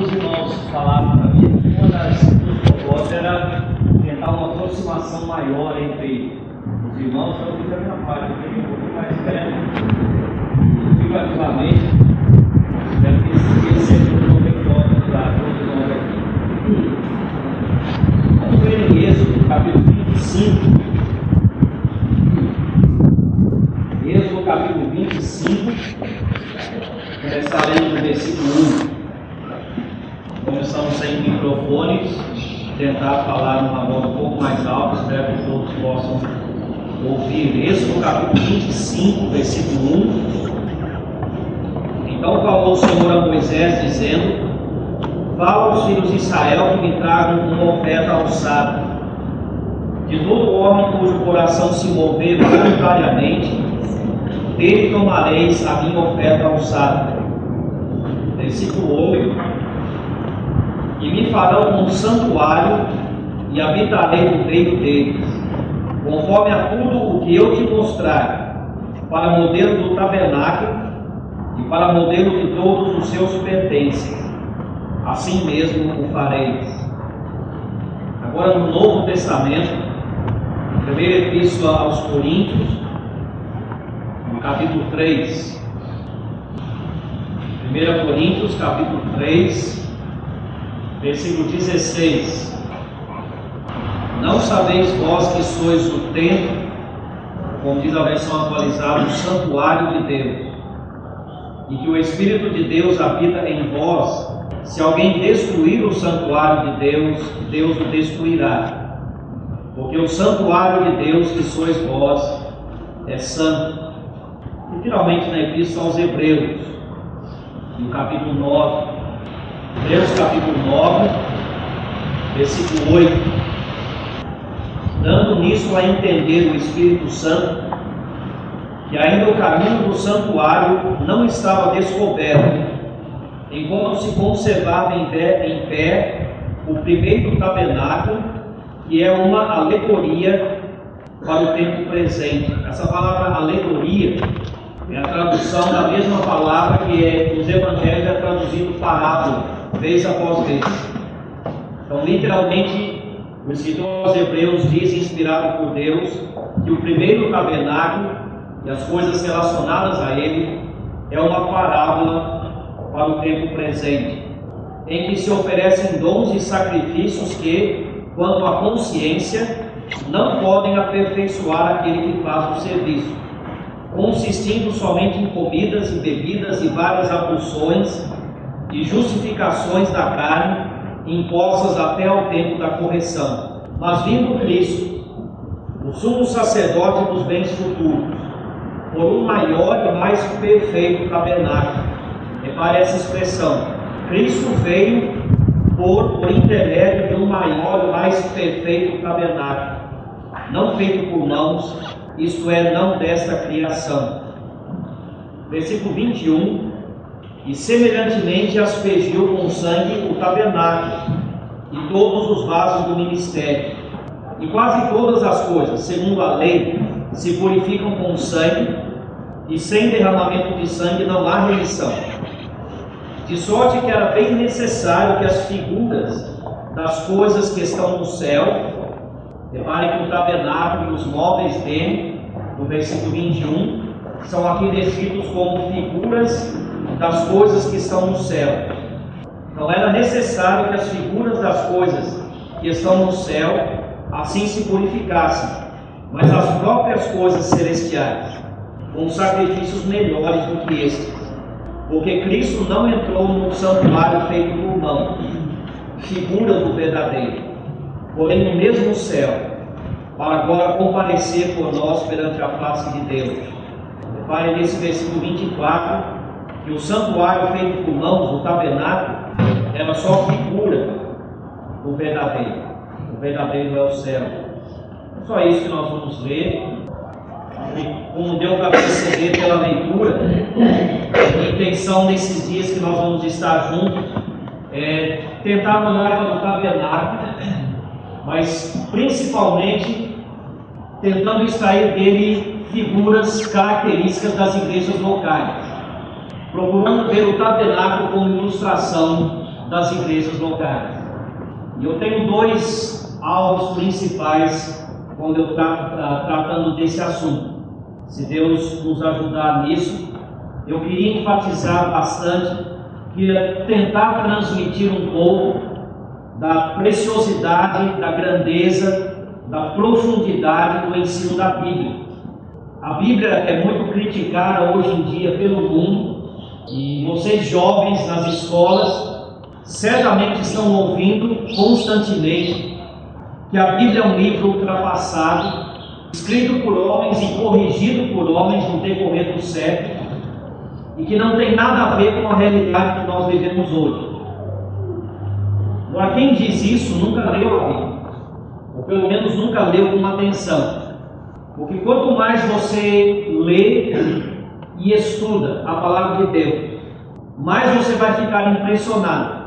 os irmãos falaram para mim que uma das propostas era tentar uma aproximação maior entre os irmãos. Eu fiz a minha parte, eu fiquei um pouquinho mais perto, figurativamente, espero que esse seja um pouquinho para todos nós aqui. Vamos ver em Êxodo, capítulo 25. Êxodo, capítulo 25, começaremos no versículo 1. Começamos sem microfones, tentar falar numa voz um pouco mais alta, espero que todos possam ouvir. Êxodo, capítulo 25, versículo 1. Então falou o Senhor a Moisés, dizendo: fala aos filhos de Israel que me tragam uma oferta alçada. De todo homem cujo coração se mover voluntariamente, dele tomareis a minha oferta alçada. Versículo 8. E me farão um santuário e habitarei no meio deles, conforme a tudo o que eu te mostrar, para modelo do tabernáculo e para modelo de todos os seus pertences. Assim mesmo o fareis. Agora no Novo Testamento, primeira epístola aos Coríntios, no capítulo 3. 1 Coríntios, capítulo 3, versículo 16. Não sabeis vós que sois o templo, como diz a versão atualizada, o santuário de Deus, e que o Espírito de Deus habita em vós? Se alguém destruir o santuário de Deus, Deus o destruirá. Porque o santuário de Deus, que sois vós, é santo. E finalmente na Epístola aos Hebreus, no capítulo 9, Hebreus capítulo 9, versículo 8, dando nisso a entender o Espírito Santo, que ainda o caminho do santuário não estava descoberto, enquanto se conservava em pé o primeiro tabernáculo, que é uma alegoria para o tempo presente. Essa palavra alegoria é a tradução da mesma palavra que nos evangelhos é traduzido parábola, vez após vez. Então, literalmente, o escritor aos Hebreus diz, inspirado por Deus, que o primeiro tabernáculo e as coisas relacionadas a ele é uma parábola para o tempo presente, em que se oferecem dons e sacrifícios que, quanto à consciência, não podem aperfeiçoar aquele que faz o serviço, consistindo somente em comidas e bebidas e várias abluções e justificações da carne, impostas até ao tempo da correção. Mas vindo Cristo, o sumo sacerdote dos bens futuros, por um maior e mais perfeito tabernáculo. Repare essa expressão: Cristo veio por intermédio de um maior e mais perfeito tabernáculo, não feito por mãos, isto é, não desta criação. Versículo 21. E semelhantemente aspergiu com sangue o tabernáculo e todos os vasos do ministério. E quase todas as coisas, segundo a lei, se purificam com sangue, e sem derramamento de sangue não há remissão. De sorte que era bem necessário que as figuras das coisas que estão no céu, repare que o tabernáculo e os móveis dele, no versículo 21, são aqui descritos como figuras das coisas que estão no céu. Então era necessário que as figuras das coisas que estão no céu assim se purificassem, mas as próprias coisas celestiais, com sacrifícios melhores do que estes. Porque Cristo não entrou no santuário feito por mão, figura do verdadeiro, porém no mesmo céu, para agora comparecer por nós perante a face de Deus. Repare nesse versículo 24, que o santuário feito por mãos, o tabernáculo, era só figura do verdadeiro. O verdadeiro é o céu. É só isso que nós vamos ler. E como deu para perceber pela leitura, a intenção nesses dias que nós vamos estar juntos é tentar olhar para o tabernáculo, mas principalmente tentando extrair dele figuras características das igrejas locais, procurando ver o tabernáculo como ilustração das igrejas locais. E eu tenho dois alvos principais quando eu tratando desse assunto. Se Deus nos ajudar nisso, eu queria enfatizar bastante, queria tentar transmitir um pouco da preciosidade, da grandeza, da profundidade do ensino da Bíblia. A Bíblia é muito criticada hoje em dia pelo mundo, e vocês jovens nas escolas certamente estão ouvindo constantemente que a Bíblia é um livro ultrapassado, escrito por homens e corrigido por homens no decorrer do século, e que não tem nada a ver com a realidade que nós vivemos hoje. Agora, quem diz isso nunca leu a Bíblia, ou pelo menos nunca leu com atenção, porque quanto mais você lê e estuda a palavra de Deus, mais você vai ficar impressionado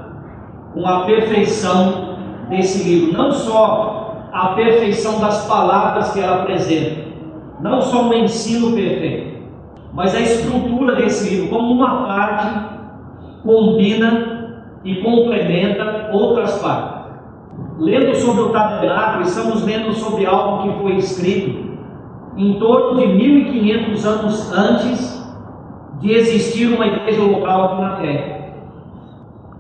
com a perfeição desse livro, não só a perfeição das palavras que ela apresenta, não só o ensino perfeito, mas a estrutura desse livro, como uma parte combina e complementa outras partes. Lendo sobre o tabernáculo, estamos lendo sobre algo que foi escrito em torno de 1500 anos antes de existir uma igreja local aqui na terra.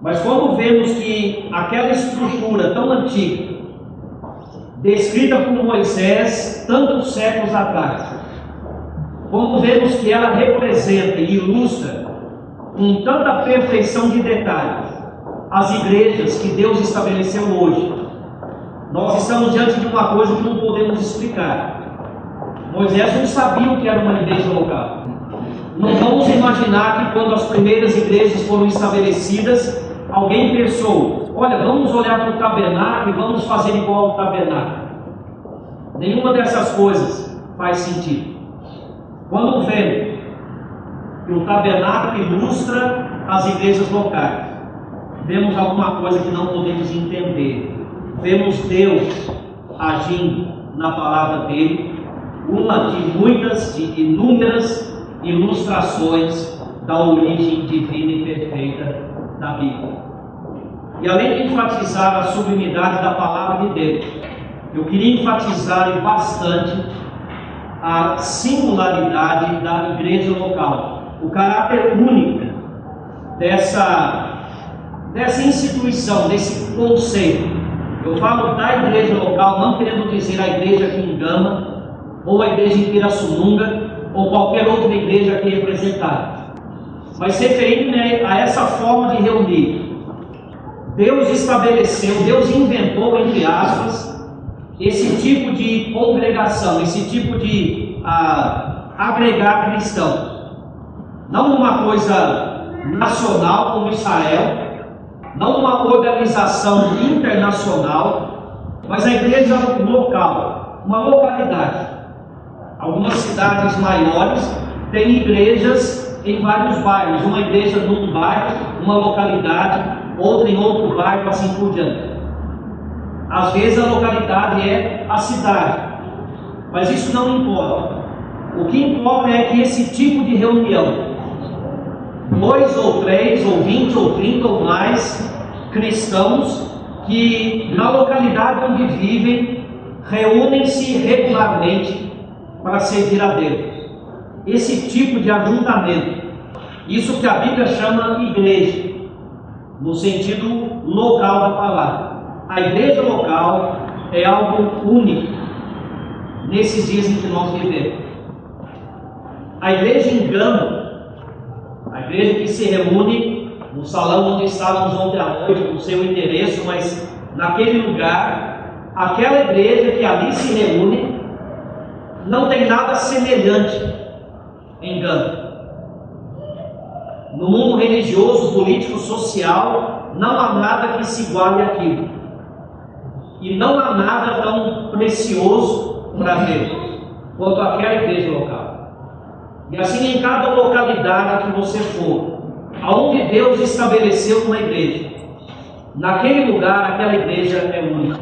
Mas quando vemos que aquela estrutura tão antiga, descrita por Moisés tantos séculos atrás, quando vemos que ela representa e ilustra com tanta perfeição de detalhes as igrejas que Deus estabeleceu hoje, nós estamos diante de uma coisa que não podemos explicar. Moisés não sabia o que era uma igreja local. Não vamos imaginar que quando as primeiras igrejas foram estabelecidas, alguém pensou: olha, vamos olhar para o tabernáculo e vamos fazer igual ao tabernáculo. Nenhuma dessas coisas faz sentido. Quando vemos que o tabernáculo ilustra as igrejas locais, vemos alguma coisa que não podemos entender. Vemos Deus agindo na palavra dele, uma de muitas, de inúmeras ilustrações da origem divina e perfeita da Bíblia. E além de enfatizar a sublimidade da palavra de Deus, eu queria enfatizar bastante a singularidade da igreja local, o caráter único dessa instituição, desse conceito. Eu falo da igreja local, não querendo dizer a igreja aqui em Gama, ou a igreja em Pirassununga, ou qualquer outra igreja aqui representada, mas referindo-me a essa forma de reunir. Deus estabeleceu, Deus inventou, entre aspas, esse tipo de congregação, esse tipo de agregar cristãos. Não uma coisa nacional como Israel, não uma organização internacional, mas a igreja local, uma localidade. Algumas cidades maiores têm igrejas em vários bairros, uma igreja num bairro, uma localidade, outra em outro bairro, assim por diante. Às vezes a localidade é a cidade, mas isso não importa. O que importa é que esse tipo de reunião, 2 ou 3 ou 20 ou 30 ou mais cristãos que na localidade onde vivem reúnem-se regularmente para servir a Deus. Esse tipo de ajuntamento, isso que a Bíblia chama igreja, no sentido local da palavra. A igreja local é algo único nesses dias em que nós vivemos. A igreja em Gama, a igreja que se reúne no salão onde estávamos ontem à noite, no seu endereço, mas naquele lugar, aquela igreja que ali se reúne, não tem nada semelhante em Gama. No mundo religioso, político, social, não há nada que se iguale àquilo. E não há nada tão precioso para Deus quanto aquela igreja local. E assim em cada localidade que você for, aonde Deus estabeleceu uma igreja, naquele lugar, aquela igreja é única.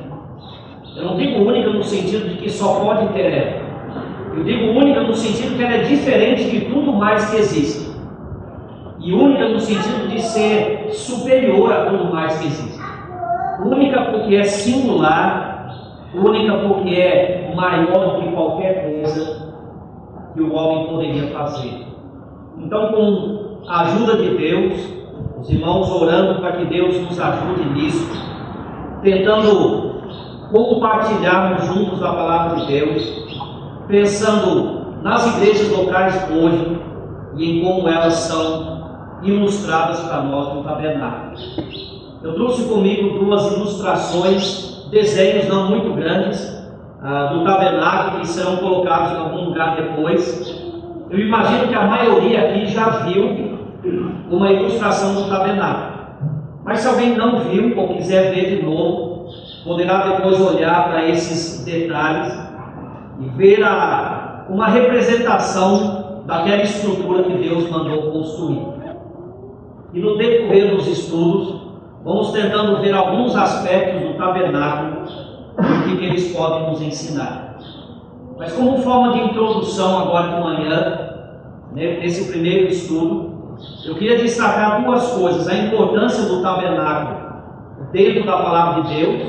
Eu não digo única no sentido de que só pode ter ela. Eu digo única no sentido que ela é diferente de tudo mais que existe. E única no sentido de ser superior a tudo mais que existe. Única porque é singular, única porque é maior do que qualquer coisa que o homem poderia fazer. Então, com a ajuda de Deus, os irmãos orando para que Deus nos ajude nisso, tentando compartilharmos juntos a palavra de Deus, pensando nas igrejas locais hoje e em como elas são ilustradas para nós no tabernáculo. Eu trouxe comigo duas ilustrações, desenhos não muito grandes, do tabernáculo, que serão colocados em algum lugar depois. Eu imagino que a maioria aqui já viu uma ilustração do tabernáculo. Mas se alguém não viu ou quiser ver de novo, poderá depois olhar para esses detalhes e ver uma representação daquela estrutura que Deus mandou construir. E no decorrer dos estudos, vamos tentando ver alguns aspectos do tabernáculo e o que eles podem nos ensinar. Mas como forma de introdução agora de manhã, nesse primeiro estudo, eu queria destacar duas coisas: a importância do tabernáculo dentro da palavra de Deus,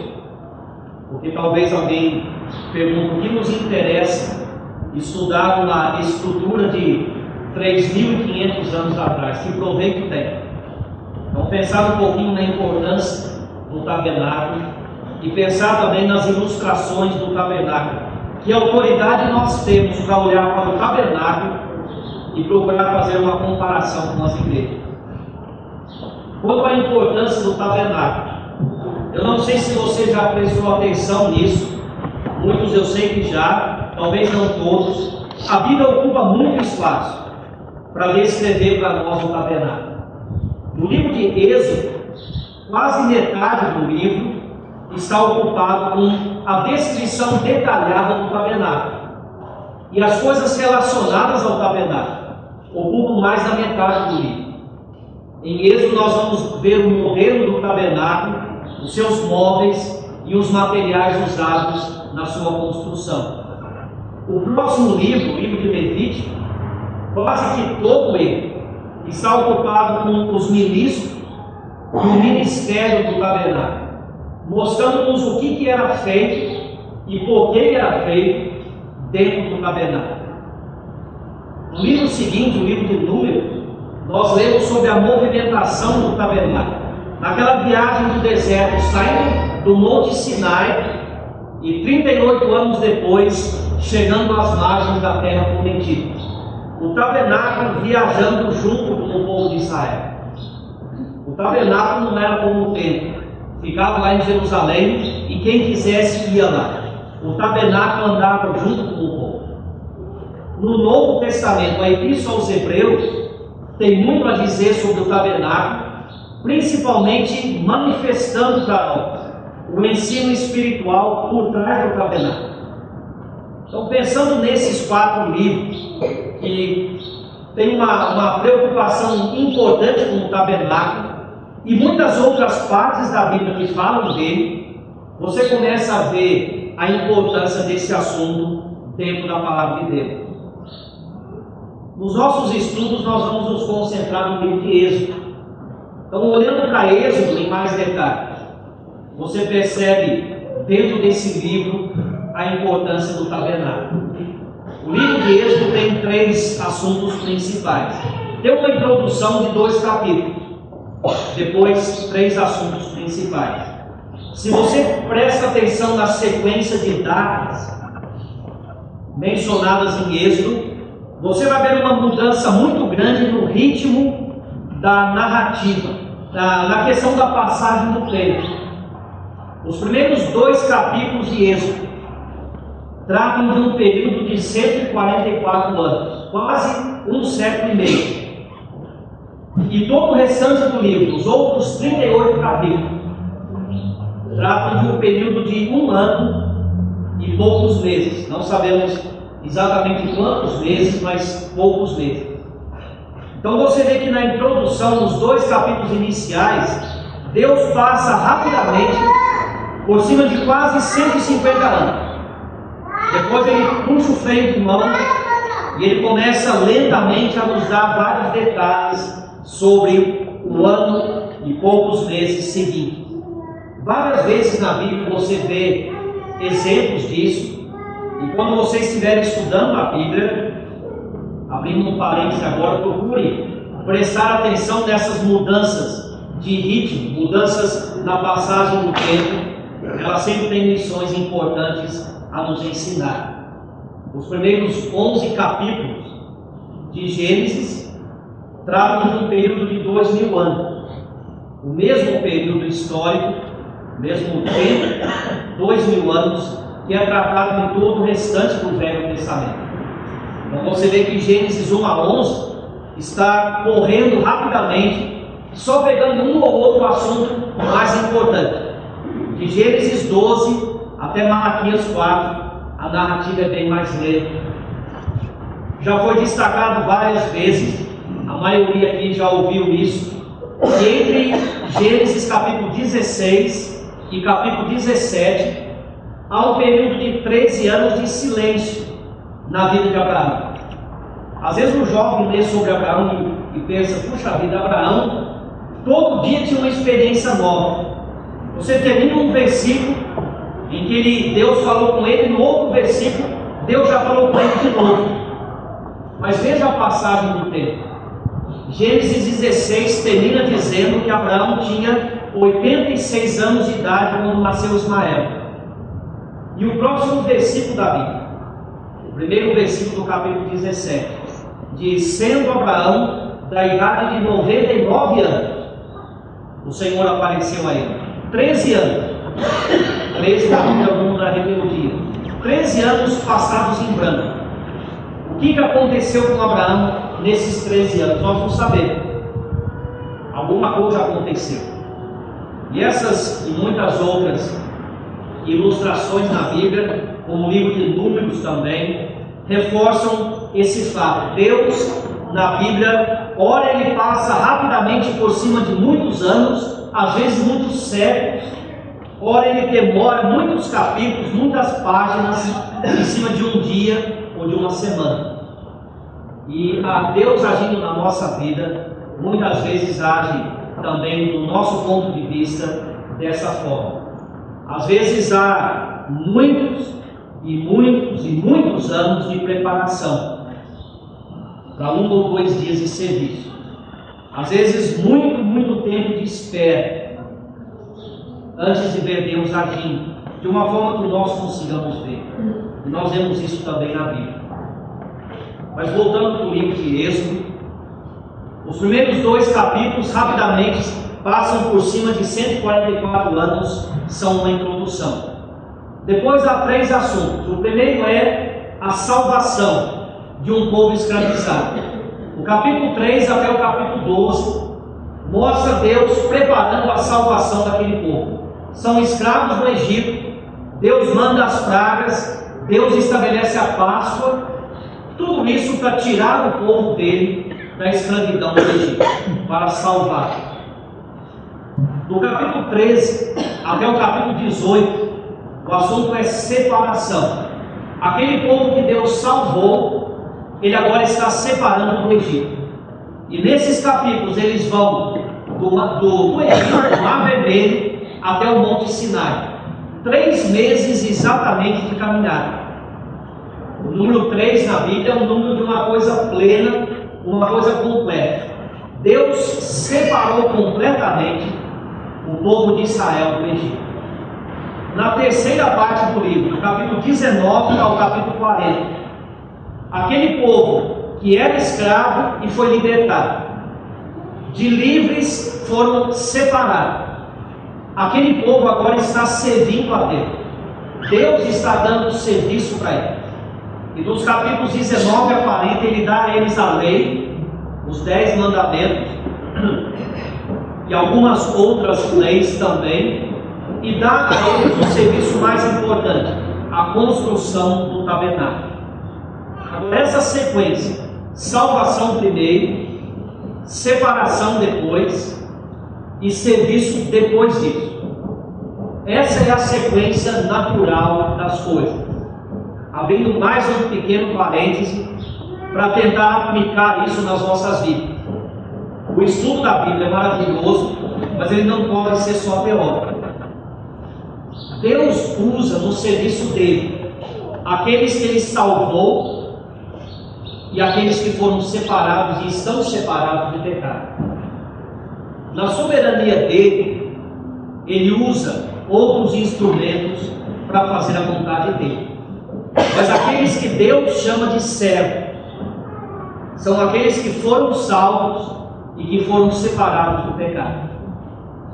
porque talvez alguém pergunte o que nos interessa estudar uma estrutura de 3.500 anos atrás, que proveito tem? Então, pensar um pouquinho na importância do tabernáculo e pensar também nas ilustrações do tabernáculo. Que autoridade nós temos para olhar para o tabernáculo e procurar fazer uma comparação com as igrejas? Quanto à importância do tabernáculo, eu não sei se você já prestou atenção nisso, muitos eu sei que já, talvez não todos. A Bíblia ocupa muito espaço para descrever para nós o tabernáculo. No livro de Êxodo, quase metade do livro está ocupado com a descrição detalhada do tabernáculo. E as coisas relacionadas ao tabernáculo ocupam mais da metade do livro. Em Êxodo nós vamos ver o modelo do tabernáculo, os seus móveis e os materiais usados na sua construção. O próximo livro, o livro de Levítico, quase que todo ele está ocupado com os ministros e o ministério do tabernáculo, mostrando-nos o que era feito e por que era feito dentro do tabernáculo. No livro seguinte, o livro de Números, nós lemos sobre a movimentação do tabernáculo, naquela viagem do deserto, saindo do Monte Sinai e 38 anos depois, chegando às margens da terra prometida. O tabernáculo viajando junto com o povo de Israel. O tabernáculo não era como o templo, ficava lá em Jerusalém e quem quisesse ia lá. O tabernáculo andava junto com o povo. No Novo Testamento, a Epístola aos Hebreus tem muito a dizer sobre o tabernáculo, principalmente manifestando para nós o ensino espiritual por trás do tabernáculo. Então, pensando nesses 4 livros, que tem uma preocupação importante com o tabernáculo, e muitas outras partes da Bíblia que falam dele, você começa a ver a importância desse assunto dentro da palavra de Deus. Nos nossos estudos, nós vamos nos concentrar no livro de Êxodo. Então, olhando para Êxodo em mais detalhes, você percebe dentro desse livro a importância do tabernáculo. O livro de Êxodo tem 3 assuntos principais. Tem uma introdução de 2 capítulos, depois 3 assuntos principais. Se você presta atenção na sequência de datas mencionadas em Êxodo, você vai ver uma mudança muito grande no ritmo da narrativa, na questão da passagem do tempo. Os primeiros 2 capítulos de Êxodo tratam de um período de 144 anos, quase um século e meio. E todo o restante do livro, os outros 38 capítulos, tratam de um período de 1 ano e poucos meses. Não sabemos exatamente quantos meses, mas poucos meses. Então você vê que na introdução, nos 2 capítulos iniciais, Deus passa rapidamente por cima de quase 150 anos. Depois ele puxa o freio de mão e ele começa lentamente a nos dar vários detalhes sobre o ano e poucos meses seguintes. Várias vezes na Bíblia você vê exemplos disso, e quando você estiver estudando a Bíblia, abrindo um parênteses agora, procure prestar atenção nessas mudanças de ritmo, mudanças na passagem do tempo. Elas sempre têm lições importantes a nos ensinar. Os primeiros 11 capítulos de Gênesis tratam de um período de 2000 anos. O mesmo período histórico, mesmo tempo, 2000 anos, que é tratado em todo o restante do Velho Testamento. Então você vê que Gênesis 1 a 11 está correndo rapidamente, só pegando um ou outro assunto mais importante. De Gênesis 12 até Malaquias 4, a narrativa é bem mais lenta. Já foi destacado várias vezes, a maioria aqui já ouviu isso, que entre Gênesis capítulo 16 e capítulo 17 há um período de 13 anos de silêncio na vida de Abraão. Às vezes um jovem lê sobre Abraão e pensa, puxa vida, Abraão todo dia tinha uma experiência nova. Você termina um versículo em que Deus falou com ele, no outro versículo Deus já falou com ele de novo. Mas veja a passagem do tempo. Gênesis 16 termina dizendo que Abraão tinha 86 anos de idade quando nasceu Ismael. E o próximo versículo da Bíblia, o primeiro versículo do capítulo 17, diz: sendo Abraão da idade de 99 anos, o Senhor apareceu a ele. 13 anos. 13 da Bíblia é o número da rebeldia. 13 anos passados em branco. O que aconteceu com Abraão nesses 13 anos? Nós não sabemos. Alguma coisa aconteceu. E essas e muitas outras ilustrações na Bíblia, como o livro de Números também, reforçam esse fato. Deus, na Bíblia, ora ele passa rapidamente por cima de muitos anos, às vezes muitos séculos, ora ele demora muitos capítulos, muitas páginas, em cima de um dia ou de uma semana. E a Deus agindo na nossa vida, muitas vezes age também do nosso ponto de vista dessa forma. Às vezes há muitos anos de preparação para 1 ou 2 dias de serviço. Às vezes muito tempo de espera antes de ver Deus agindo de uma forma que nós consigamos ver. E nós vemos isso também na Bíblia. Mas voltando para o livro de Êxodo, os primeiros 2 capítulos rapidamente passam por cima de 144 anos, são uma introdução. Depois há 3 assuntos. O primeiro é a salvação de um povo escravizado. O capítulo 3 até o capítulo 12 mostra Deus preparando a salvação daquele povo. São escravos no Egito, Deus manda as pragas, Deus estabelece a Páscoa, tudo isso para tirar o povo dele da escravidão do Egito, para salvar. Do capítulo 13 até o capítulo 18, o assunto é separação. Aquele povo que Deus salvou, ele agora está separando do Egito. E nesses capítulos eles vão do Egito, do Mar Vermelho, até o Monte Sinai. 3 meses exatamente de caminhada. O número 3 na Bíblia é o número de uma coisa plena, uma coisa completa. Deus separou completamente o povo de Israel do Egito. Na terceira parte do livro, do capítulo 19 ao capítulo 40, aquele povo que era escravo e foi libertado, de livres foram separados. Aquele povo agora está servindo a Deus. Deus está dando serviço para eles. E nos capítulos 19 a 40 ele dá a eles a lei, os 10 mandamentos e algumas outras leis também, e dá a eles o serviço mais importante, a construção do tabernáculo. Agora essa sequência, salvação primeiro, separação depois e serviço depois disso. Essa é a sequência natural das coisas. Abrindo mais um pequeno parêntese para tentar aplicar isso nas nossas vidas. O estudo da Bíblia é maravilhoso, mas ele não pode ser só teórico. Deus usa no serviço dele aqueles que ele salvou e aqueles que foram separados e estão separados do pecado. Na soberania dele, ele usa outros instrumentos para fazer a vontade dele. Mas aqueles que Deus chama de servo são aqueles que foram salvos e que foram separados do pecado.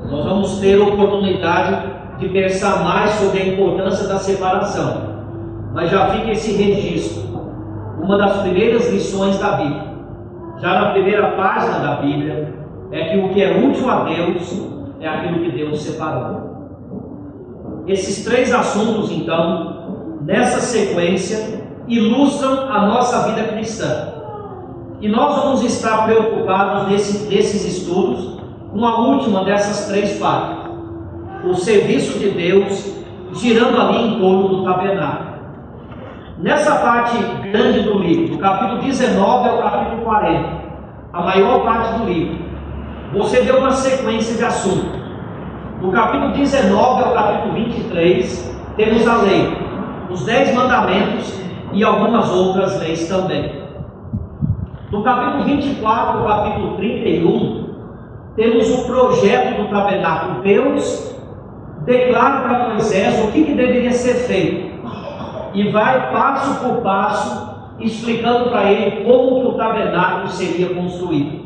Nós vamos ter a oportunidade de pensar mais sobre a importância da separação, mas já fica esse registro, uma das primeiras lições da Bíblia, já na primeira página da Bíblia, é que o que é útil a Deus é aquilo que Deus separou. Esses três assuntos, então, nessa sequência, ilustram a nossa vida cristã. E nós vamos estar preocupados nesses estudos com a última dessas três partes: o serviço de Deus girando ali em torno do tabernáculo. Nessa parte grande do livro, do capítulo 19 ao capítulo 40, a maior parte do livro, você vê uma sequência de assuntos. Do capítulo 19 ao capítulo 23, temos a lei, os 10 mandamentos e algumas outras leis também. Do capítulo 24 ao capítulo 31, temos o projeto do tabernáculo. Deus declara para Moisés o que deveria ser feito e vai passo por passo explicando para ele como que o tabernáculo seria construído.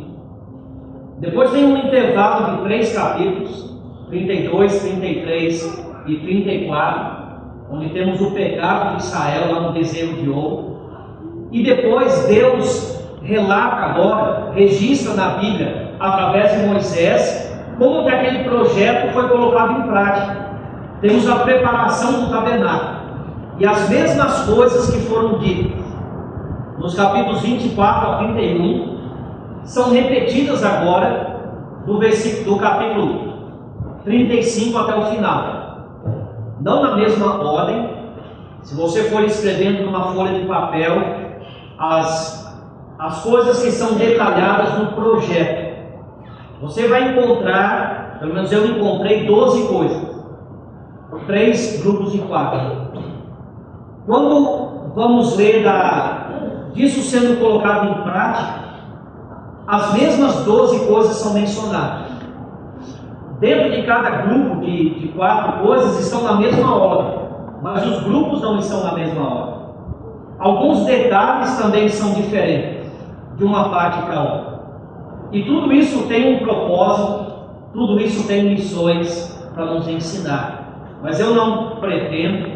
Depois tem um intervalo de 3 capítulos, 32, 33 e 34, onde temos o pecado de Israel lá no bezerro de ouro. E depois Deus relata agora, registra na Bíblia, através de Moisés, como que aquele projeto foi colocado em prática. Temos a preparação do tabernáculo e as mesmas coisas que foram ditas nos capítulos 24 a 31 são repetidas agora do capítulo 35 até o final, não na mesma ordem. Se você for escrevendo numa folha de papel as coisas que são detalhadas no projeto, você vai encontrar, pelo menos eu encontrei 12 coisas, 3 grupos de 4. Quando vamos ler disso sendo colocado em prática, as mesmas 12 coisas são mencionadas. Dentro de cada grupo de 4 coisas estão na mesma ordem, mas os grupos não estão na mesma ordem. Alguns detalhes também são diferentes de uma parte para outra. E tudo isso tem um propósito, tudo isso tem lições para nos ensinar. Mas eu não pretendo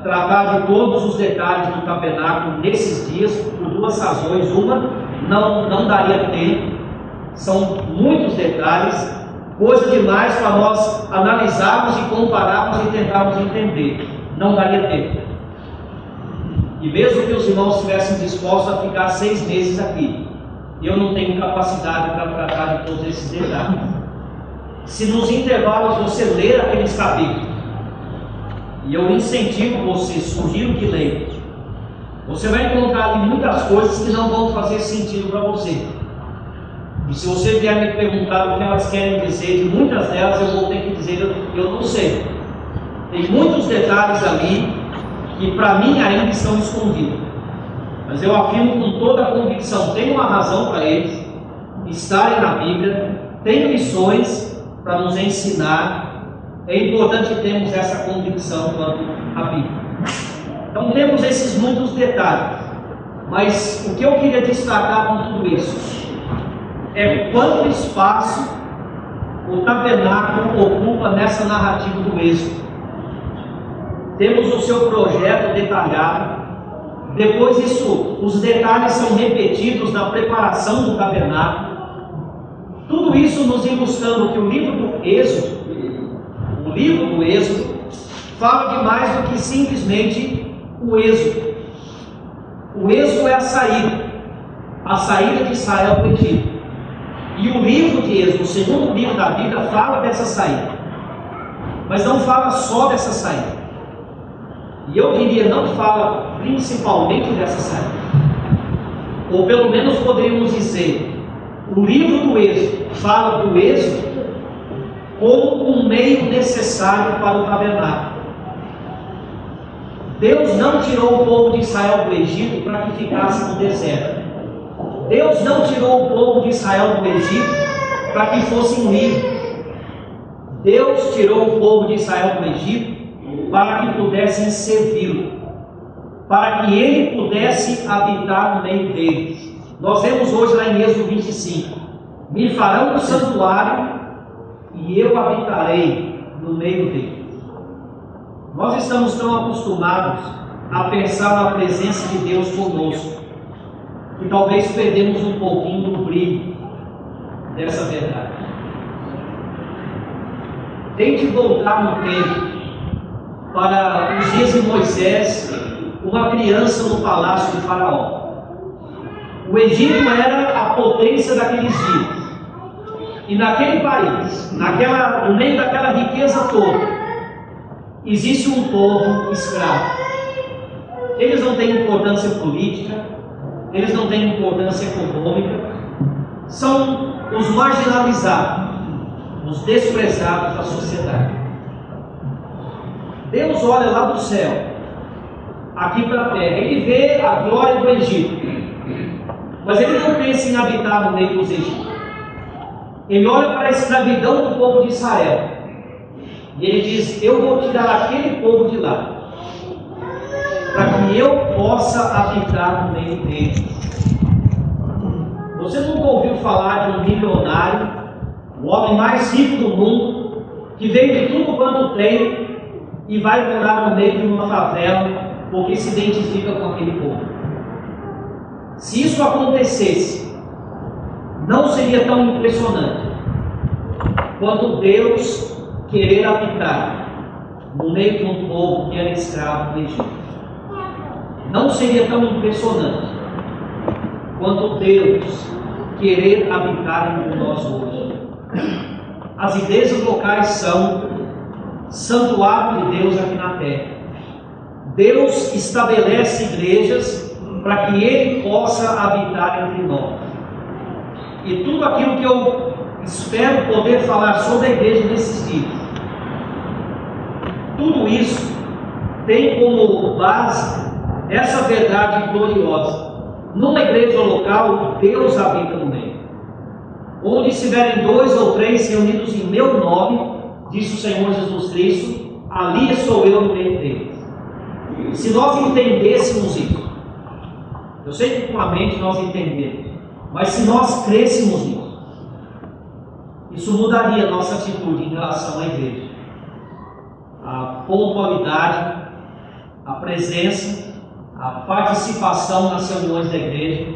tratar de todos os detalhes do tabernáculo nesses dias, por 2 razões. Uma, não daria tempo, são muitos detalhes, coisa demais para nós analisarmos e compararmos e tentarmos entender. Não daria tempo. E mesmo que os irmãos estivessem dispostos a ficar 6 meses aqui, eu não tenho capacidade para tratar de todos esses detalhes. Se nos intervalos você ler aqueles capítulos, e eu incentivo você, sugiro que leia, você vai encontrar ali muitas coisas que não vão fazer sentido para você. E se você vier me perguntar o que elas querem dizer, de muitas delas eu vou ter que dizer, eu não sei. Tem muitos detalhes ali que para mim ainda estão escondidos. Mas eu afirmo com toda a convicção, tem uma razão para eles estarem na Bíblia, tem lições para nos ensinar. É importante termos essa convicção quanto à Bíblia. Então temos esses muitos detalhes, mas o que eu queria destacar com tudo isso é quanto espaço o tabernáculo ocupa nessa narrativa do Êxodo. Temos o seu projeto detalhado, depois os detalhes são repetidos na preparação do tabernáculo. Tudo isso nos ilustrando que o livro do Êxodo fala de mais do que simplesmente o êxodo. O êxodo é a saída de Israel do Egito. E o livro de Êxodo, o segundo livro da Bíblia, fala dessa saída, mas não fala só dessa saída. E eu diria, não fala principalmente dessa saída. Ou pelo menos poderíamos dizer, O livro do Êxodo fala do Êxodo como um meio necessário para o tabernáculo. Deus não tirou o povo de Israel do Egito para que ficasse no deserto. Deus não tirou o povo de Israel do Egito para que fossem livres. Deus tirou o povo de Israel do Egito para que pudessem servi-lo, para que ele pudesse habitar no meio deles. Nós vemos hoje lá em Êxodo 25: me farão um santuário e eu habitarei no meio deles. Nós estamos tão acostumados a pensar na presença de Deus conosco, que talvez perdemos um pouquinho do brilho dessa verdade. Tente voltar no tempo para os dias de Moisés, uma criança no palácio de Faraó. O Egito era a potência daqueles dias. E naquele país, no meio daquela riqueza toda, existe um povo escravo. Eles não têm importância política, eles não têm importância econômica, são os marginalizados, os desprezados da sociedade. Deus olha lá do céu, aqui para a terra, ele vê a glória do Egito, mas ele não pensa em habitar no meio dos egípcios. Ele olha para a escravidão do povo de Israel e ele diz: eu vou tirar aquele povo de lá, para que eu possa habitar no meio deles. Você nunca ouviu falar de um milionário, o homem mais rico do mundo, que vende tudo quanto tem e vai morar no meio de uma favela porque se identifica com aquele povo? Se isso acontecesse, não seria tão impressionante quanto Deus querer habitar no meio de um povo que era escravo do Egito. Não seria tão impressionante quanto Deus querer habitar entre nós hoje. As igrejas locais são santuário de Deus aqui na terra. Deus estabelece igrejas para que Ele possa habitar entre nós. E tudo aquilo que eu espero poder falar sobre a igreja nesses dias, tudo isso tem como base essa verdade gloriosa. Numa igreja local, Deus habita no meio. Onde estiverem 2 ou 3 reunidos em meu nome, disse o Senhor Jesus Cristo, ali estou eu no meio deles. Se nós entendêssemos isso, eu sei que com a mente nós entendemos, mas se nós crêssemos nisso, isso mudaria a nossa atitude em relação à igreja. A pontualidade, a presença, a participação nas reuniões da igreja,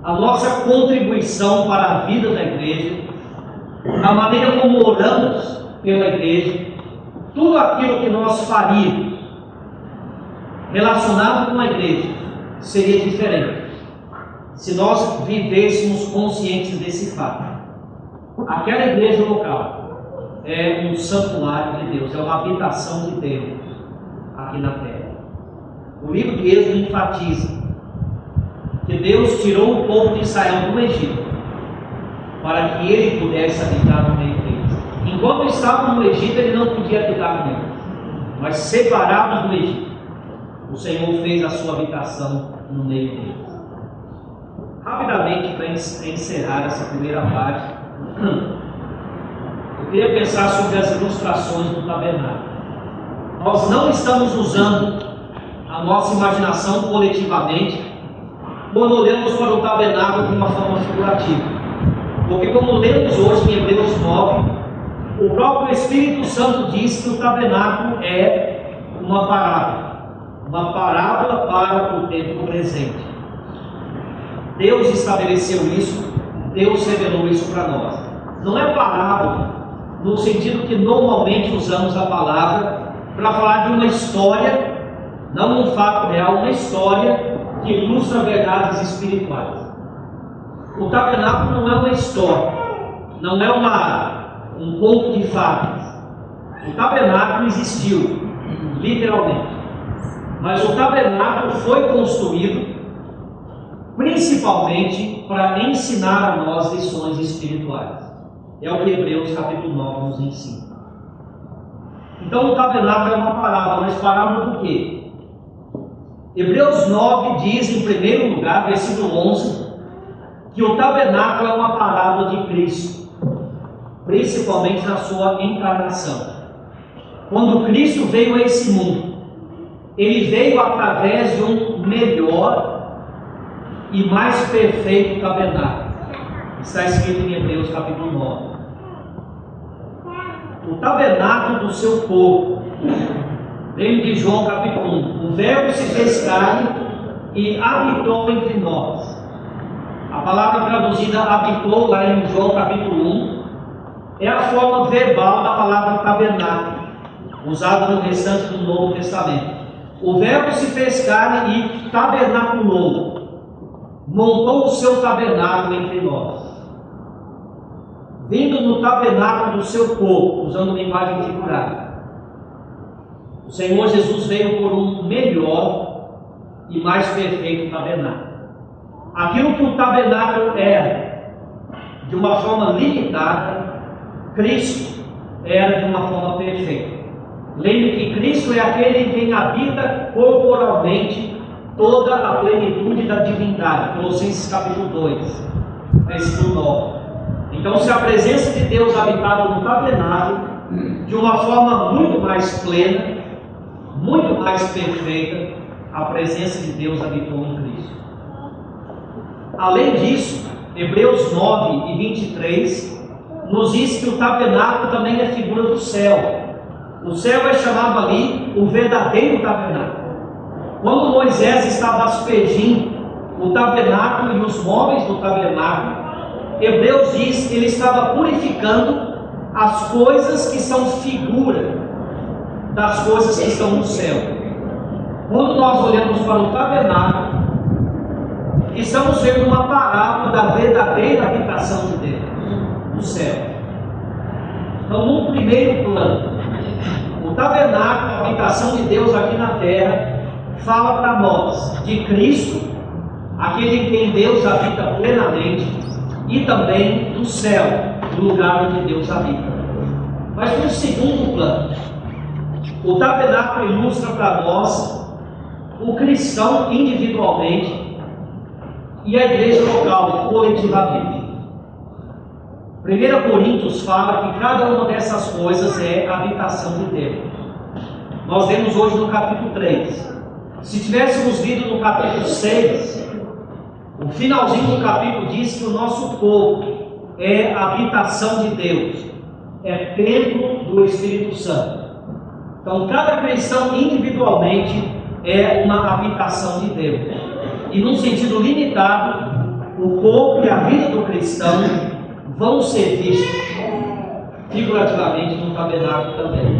a nossa contribuição para a vida da igreja, a maneira como oramos pela igreja, tudo aquilo que nós faríamos relacionado com a igreja seria diferente se nós vivêssemos conscientes desse fato. Aquela igreja local é um santuário de Deus, é uma habitação de Deus aqui na terra. O livro de Êxodo enfatiza que Deus tirou o povo de Israel do Egito para que ele pudesse habitar no meio deles. Enquanto estavam no Egito, ele não podia habitar no meio, mas separados do Egito, o Senhor fez a sua habitação no meio deles. Rapidamente, para encerrar essa primeira parte, eu queria pensar sobre as ilustrações do tabernáculo. Nós não estamos usando a nossa imaginação coletivamente quando olhamos para o tabernáculo de uma forma figurativa, porque como lemos hoje em Hebreus 9, o próprio Espírito Santo diz que o tabernáculo é uma parábola para o tempo presente. Deus estabeleceu isso, Deus revelou isso para nós. Não é parábola no sentido que normalmente usamos a palavra para falar de uma história, não um fato real, uma história que ilustra verdades espirituais. O tabernáculo não é uma história, não é um conto de fadas. O tabernáculo existiu, literalmente, mas o tabernáculo foi construído principalmente para ensinar a nós lições espirituais. É o que Hebreus capítulo 9 nos ensina. Então o tabernáculo é uma parábola, mas parábola do quê? Hebreus 9 diz, em primeiro lugar, versículo 11, que o tabernáculo é uma parábola de Cristo, principalmente na sua encarnação. Quando Cristo veio a esse mundo, ele veio através de um melhor e mais perfeito tabernáculo. Está escrito em Hebreus capítulo 9. O tabernáculo do seu povo. Lembra de João capítulo 1. O verbo se fez carne e habitou entre nós. A palavra traduzida habitou lá em João capítulo 1 é a forma verbal da palavra tabernáculo, usada no restante do Novo Testamento. O verbo se fez carne e tabernaculou, montou o seu tabernáculo entre nós, vindo no tabernáculo do seu povo, usando linguagem figurada. O Senhor Jesus veio por um melhor e mais perfeito tabernáculo. Aquilo que o tabernáculo era de uma forma limitada, Cristo era de uma forma perfeita. Lembre que Cristo é aquele em quem habita corporalmente toda a plenitude da divindade. Colossenses capítulo 2, versículo 9. Então, se a presença de Deus habitava no tabernáculo de uma forma muito mais plena, muito mais perfeita, a presença de Deus habitou em Cristo. Além disso, Hebreus 9 e 23 nos diz que o tabernáculo também é figura do céu. O céu é chamado ali o verdadeiro tabernáculo. Quando Moisés estava aspergindo o tabernáculo e os móveis do tabernáculo, Hebreus diz que ele estava purificando as coisas que são figura das coisas que estão no céu. Quando nós olhamos para o tabernáculo, estamos vendo uma parábola da verdadeira habitação de Deus, no céu. Então, no primeiro plano, o tabernáculo, a habitação de Deus aqui na terra, fala para nós de Cristo, aquele em quem Deus habita plenamente, e também do céu, do lugar onde Deus habita. Mas no segundo plano, o tabernáculo ilustra para nós o cristão individualmente e a igreja local, coletivamente. 1 Coríntios fala que cada uma dessas coisas é a habitação de Deus. Nós vemos hoje no capítulo 3. Se tivéssemos lido no capítulo 6, o finalzinho do capítulo diz que o nosso povo é a habitação de Deus, é templo do Espírito Santo. Então, cada cristão individualmente é uma habitação de Deus. E num sentido limitado, o corpo e a vida do cristão vão ser vistos figurativamente no tabernáculo também.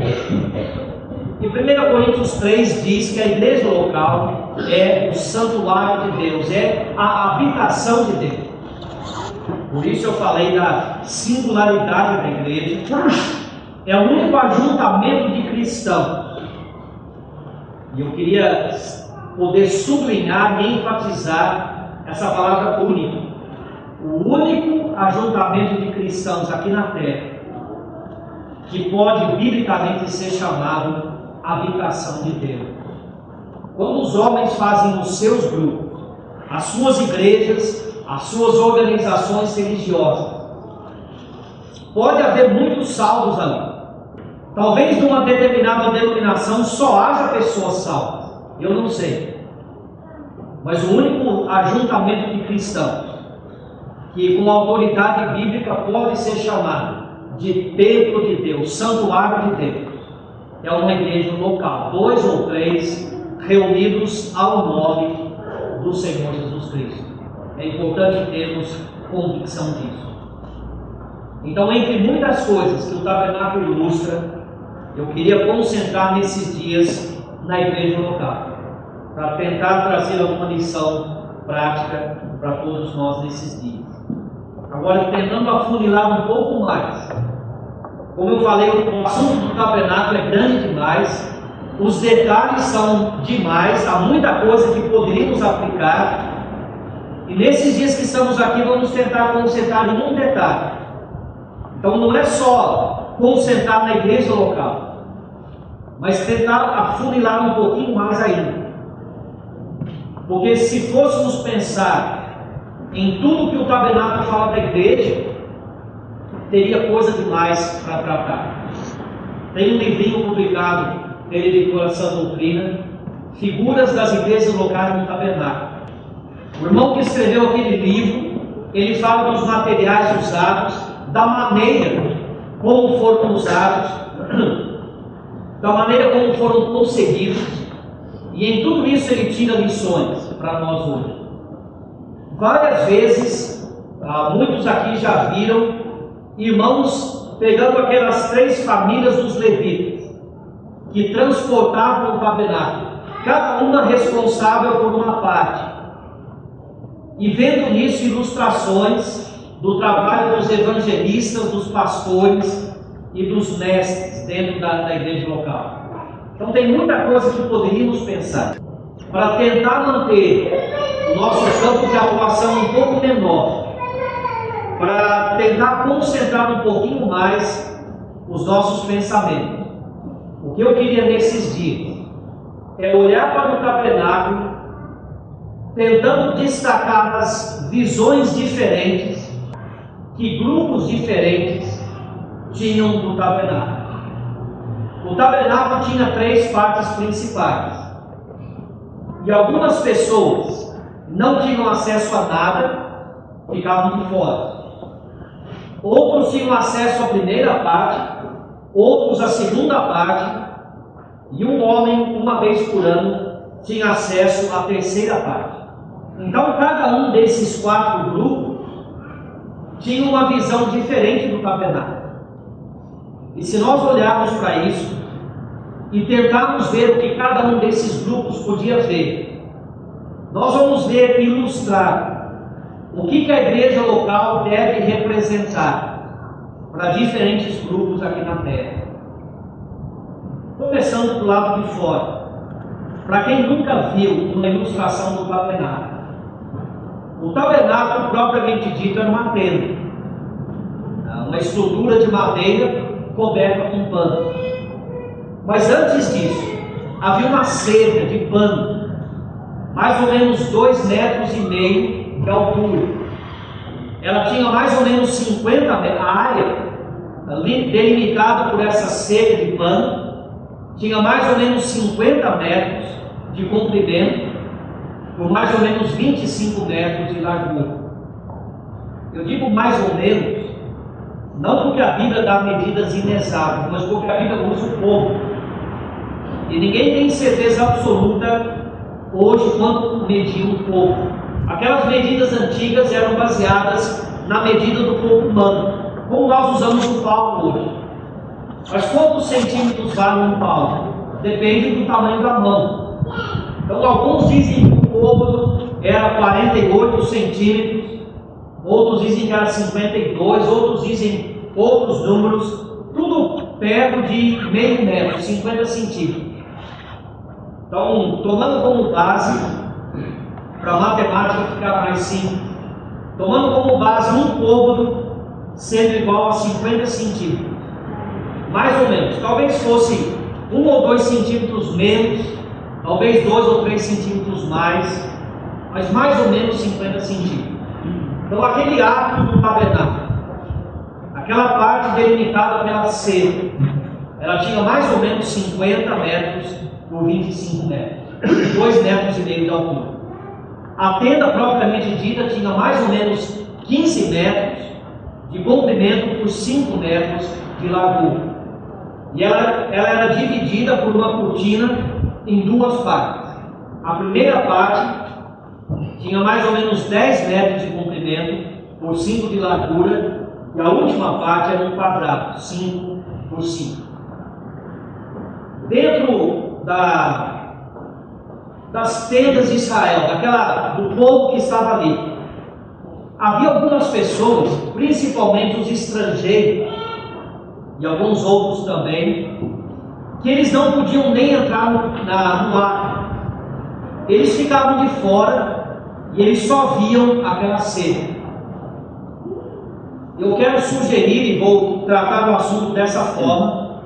E 1 Coríntios 3 diz que a igreja local é o santuário de Deus, é a habitação de Deus. Por isso eu falei da singularidade da igreja. É o único ajuntamento de cristãos. E eu queria poder sublinhar e enfatizar essa palavra único. O único ajuntamento de cristãos aqui na terra que pode biblicamente ser chamado habitação de Deus. Quando os homens fazem os seus grupos, as suas igrejas, as suas organizações religiosas, pode haver muitos salvos ali. Talvez numa determinada denominação só haja pessoas salvas, eu não sei. Mas o único ajuntamento de cristãos que com autoridade bíblica pode ser chamado de templo de Deus, santuário de Deus, é uma igreja local, 2 ou 3 reunidos ao nome do Senhor Jesus Cristo. É importante termos convicção disso. Então, entre muitas coisas que o tabernáculo ilustra, eu queria concentrar nesses dias na igreja local, para tentar trazer alguma lição prática para todos nós nesses dias. Agora, tentando afunilar um pouco mais. Como eu falei, o assunto do tabernáculo é grande demais, os detalhes são demais, há muita coisa que poderíamos aplicar, E nesses dias que estamos aqui, vamos tentar concentrar em um detalhe. Então não é só concentrar na igreja local, mas tentar afunilar um pouquinho mais ainda. Porque se fôssemos pensar em tudo que o tabernáculo fala da igreja, teria coisa demais para tratar. Tem um livrinho publicado pela editora Sã Doutrina, Figuras das Igrejas Locais no Tabernáculo. O irmão que escreveu aquele livro, ele fala dos materiais usados, da maneira como foram usados, da maneira como foram conseguidos, e em tudo isso ele tira lições para nós hoje. Várias vezes, muitos aqui já viram irmãos pegando aquelas 3 famílias dos levitas, que transportavam o tabernáculo, cada uma responsável por uma parte, e vendo nisso ilustrações do trabalho dos evangelistas, dos pastores e dos mestres dentro da igreja local. Então tem muita coisa que poderíamos pensar para tentar manter o nosso campo de atuação um pouco menor, para tentar concentrar um pouquinho mais os nossos pensamentos. O que eu queria nesses dias é olhar para o tabernáculo, tentando destacar as visões diferentes que grupos diferentes tinham do tabernáculo. O tabernáculo tinha 3 partes principais, e algumas pessoas não tinham acesso a nada, ficavam de fora. Outros tinham acesso à primeira parte, outros à segunda parte, e um homem, uma vez por ano, tinha acesso à terceira parte. Então, cada um desses 4 grupos tinha uma visão diferente do tabernáculo. E se nós olharmos para isso e tentarmos ver o que cada um desses grupos podia ver, nós vamos ver e ilustrar o que a igreja local deve representar para diferentes grupos aqui na terra. Começando do lado de fora, para quem nunca viu uma ilustração do tabernáculo, o tabernáculo propriamente dito era uma tenda, uma estrutura de madeira coberta com pano. Mas antes disso, havia uma cerca de pano, mais ou menos 2,5 metros de altura. Ela tinha mais ou menos 50 metros, a área delimitada por essa cerca de pano tinha mais ou menos 50 metros de comprimento, por mais ou menos 25 metros de largura. Eu digo mais ou menos, não porque a Bíblia dá medidas inexatas, mas porque a Bíblia usa o pouco. E ninguém tem certeza absoluta hoje quanto medir um pouco. Aquelas medidas antigas eram baseadas na medida do corpo humano, como nós usamos o palmo hoje. Mas quantos centímetros vale um palmo? Depende do tamanho da mão. Então alguns dizem que o cômodo era 48 centímetros, outros dizem que era 52, outros dizem outros números, tudo perto de meio metro, 50 centímetros. Então, tomando como base, para a matemática ficar mais simples, tomando como base um cômodo sendo igual a 50 centímetros, mais ou menos, talvez fosse 1 ou 2 centímetros menos, talvez 2 ou 3 centímetros mais, mas mais ou menos 50 centímetros. Então aquele átrio do tabernáculo, aquela parte delimitada pela cerca, ela tinha mais ou menos 50 metros por 25 metros, 2,5 metros de altura. A tenda propriamente dita tinha mais ou menos 15 metros de comprimento por 5 metros de largura. E ela era dividida por uma cortina em 2 partes. A primeira parte tinha mais ou menos 10 metros de comprimento por 5 de largura, e a última parte era um quadrado, 5 por 5. Dentro das tendas de Israel, do povo que estava ali, havia algumas pessoas, principalmente os estrangeiros, e alguns outros também, que eles não podiam nem entrar no ar. Eles ficavam de fora e eles só viam aquela cerca. Eu quero sugerir, e vou tratar o assunto dessa forma,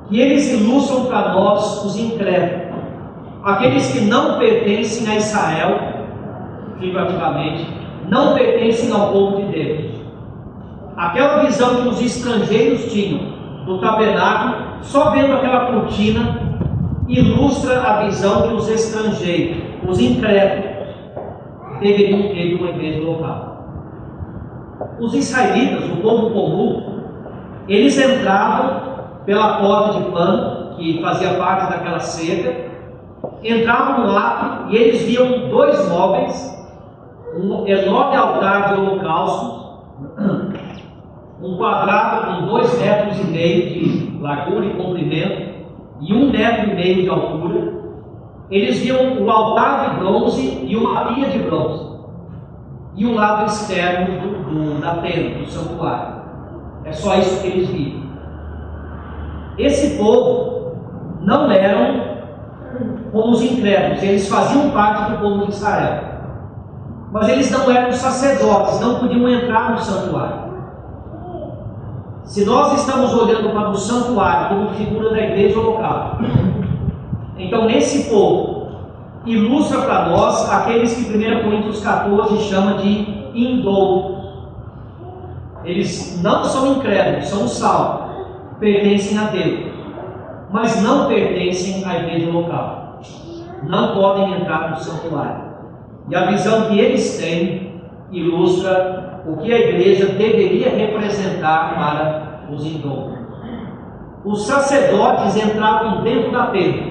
que eles ilustram para nós os incrédulos, aqueles que não pertencem a Israel, figurativamente, não pertencem ao povo de Deus. Aquela visão que os estrangeiros tinham do tabernáculo, só vendo aquela cortina, ilustra a visão que os estrangeiros, os incrédulos, deveriam ter de uma igreja local. Os israelitas, o povo comum, eles entravam pela porta de pano, que fazia parte daquela cerca, entravam no átrio e eles viam dois móveis, um enorme altar de holocaustos, um quadrado com 2,5 metros de largura e comprimento e 1,5 metro de altura. Eles viam o altar de bronze e uma pia de bronze e o lado externo da tenda, do santuário. É só isso que eles viam. Esse povo não eram como os incrédulos, eles faziam parte do povo de Israel, mas eles não eram sacerdotes, não podiam entrar no santuário. Se nós estamos olhando para o santuário como figura da igreja local, então nesse povo ilustra para nós aqueles que 1 Coríntios 14 chama de indoutos. Eles não são incrédulos, são salvos, pertencem a Deus, mas não pertencem à igreja local, não podem entrar no santuário. E a visão que eles têm ilustra o que a igreja deveria representar para os indoutos. Os sacerdotes entravam dentro da tenda,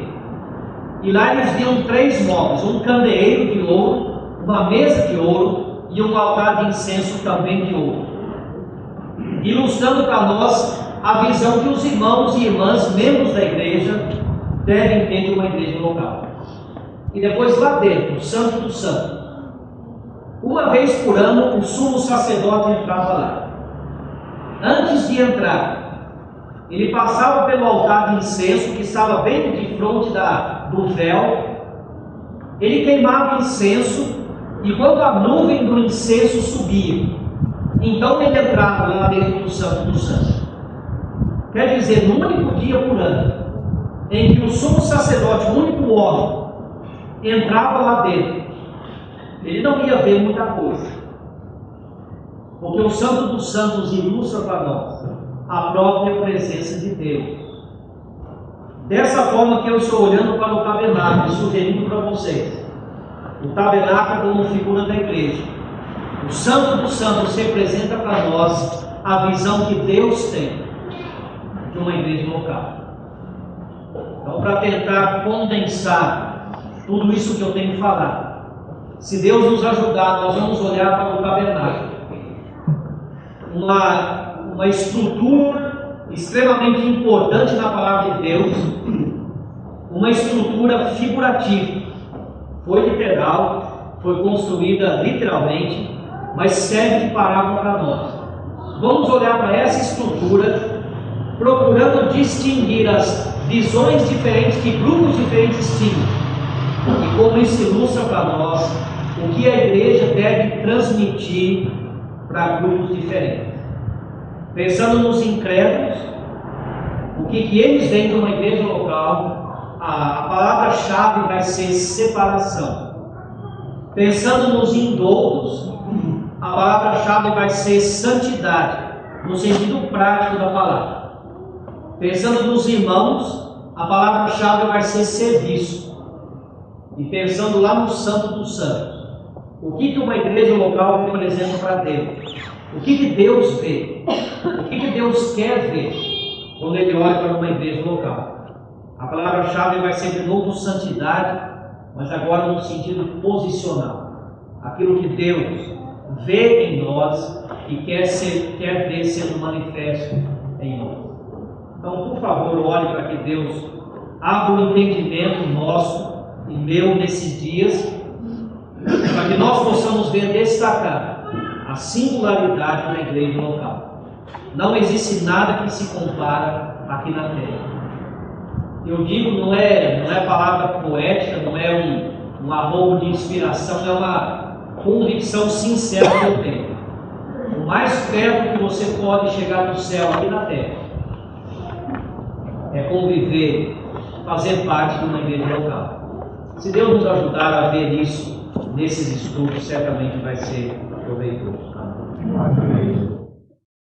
e lá eles viam 3 móveis, um candeeiro de ouro, uma mesa de ouro e um altar de incenso também de ouro, ilustrando para nós a visão que os irmãos e irmãs, membros da igreja, devem ter de uma igreja local. E depois lá dentro, o Santo do Santo, uma vez por ano, o sumo sacerdote entrava lá. Antes de entrar, ele passava pelo altar de incenso, que estava bem de frente do véu. Ele queimava incenso, e quando a nuvem do incenso subia, então ele entrava lá dentro do Santo do Santo. Quer dizer, no único dia por ano, em que o sumo sacerdote, o único homem, entrava lá dentro, ele não ia ver muita coisa, porque o Santo dos Santos ilustra para nós a própria presença de Deus. Dessa forma que eu estou olhando para o tabernáculo e sugerindo para vocês, o tabernáculo como figura da igreja, o Santo dos Santos representa para nós a visão que Deus tem de uma igreja local. Então, para tentar condensar tudo isso que eu tenho falado, se Deus nos ajudar, nós vamos olhar para o tabernáculo, uma estrutura extremamente importante na palavra de Deus, uma estrutura figurativa, foi literal, foi construída literalmente, mas serve de parábola para nós. Vamos olhar para essa estrutura, procurando distinguir as visões diferentes que grupos diferentes tinham, e como isso ilustra para nós o que a igreja deve transmitir para grupos diferentes. Pensando nos incrédulos, o que eles veem de uma igreja local, a palavra-chave vai ser separação. Pensando nos indoutos, a palavra-chave vai ser santidade, no sentido prático da palavra. Pensando nos irmãos, a palavra-chave vai ser serviço. E pensando lá no Santo dos Santos, o que uma igreja local representa para Deus? O que Deus vê? O que Deus quer ver quando Ele olha para uma igreja local? A palavra-chave vai ser de novo santidade, mas agora no sentido posicional. Aquilo que Deus vê em nós e quer ver sendo manifesto em nós. Então, por favor, olhe para que Deus abra o entendimento nosso e meu nesses dias, para que nós possamos ver destacar a singularidade da igreja local. Não existe nada que se compara aqui na terra. Eu digo, não é palavra poética, não é um arrobo de inspiração, convicção sincera que eu tenho. O mais perto que você pode chegar do céu aqui na terra é conviver, fazer parte de uma igreja local. Se Deus nos ajudar a ver isso nesses estudos, certamente vai ser proveitoso. Amém.